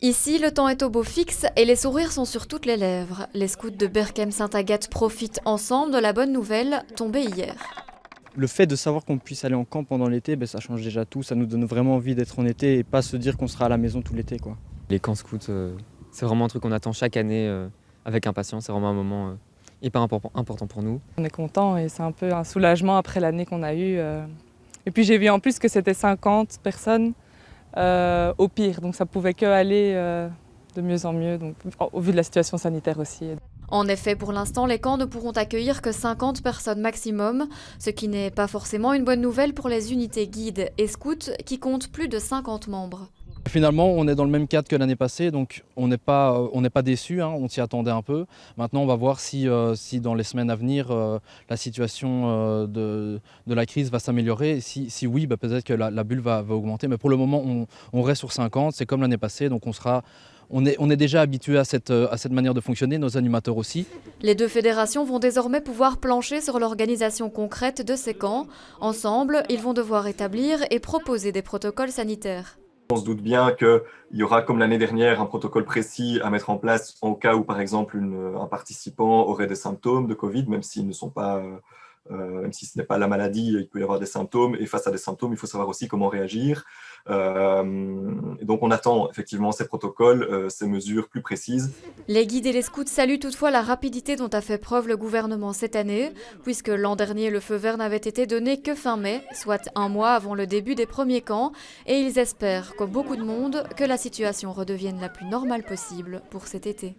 Ici, le temps est au beau fixe et les sourires sont sur toutes les lèvres. Les scouts de Berchem-Sainte-Agathe profitent ensemble de la bonne nouvelle tombée hier. Le fait de savoir qu'on puisse aller en camp pendant l'été, ça change déjà tout. Ça nous donne vraiment envie d'être en été et pas se dire qu'on sera à la maison tout l'été, quoi. Les camps scouts, c'est vraiment un truc qu'on attend chaque année avec impatience. C'est vraiment un moment hyper important pour nous. On est content et c'est un peu un soulagement après l'année qu'on a eue. Et puis j'ai vu en plus que c'était 50 personnes au pire, donc ça pouvait que aller de mieux en mieux, donc, au vu de la situation sanitaire aussi. En effet, pour l'instant, les camps ne pourront accueillir que 50 personnes maximum, ce qui n'est pas forcément une bonne nouvelle pour les unités guides et scouts qui comptent plus de 50 membres. Finalement, on est dans le même cadre que l'année passée, donc on n'est pas déçus, hein, on s'y attendait un peu. Maintenant, on va voir si dans les semaines à venir, la situation de la crise va s'améliorer. Si oui, peut-être que la bulle va augmenter, mais pour le moment, on reste sur 50, c'est comme l'année passée, donc on est déjà habitué à cette manière de fonctionner, nos animateurs aussi. Les deux fédérations vont désormais pouvoir plancher sur l'organisation concrète de ces camps. Ensemble, ils vont devoir établir et proposer des protocoles sanitaires. On se doute bien qu'il y aura, comme l'année dernière, un protocole précis à mettre en place en cas où, par exemple, un participant aurait des symptômes de Covid, même s'ils ne sont pas, même si ce n'est pas la maladie, il peut y avoir des symptômes. Et face à des symptômes, il faut savoir aussi comment réagir. Et donc, on attend effectivement ces protocoles, ces mesures plus précises. Les guides et les scouts saluent toutefois la rapidité dont a fait preuve le gouvernement cette année, puisque l'an dernier, le feu vert n'avait été donné que fin mai, soit un mois avant le début des premiers camps, et ils espèrent, comme beaucoup de monde, que la situation redevienne la plus normale possible pour cet été.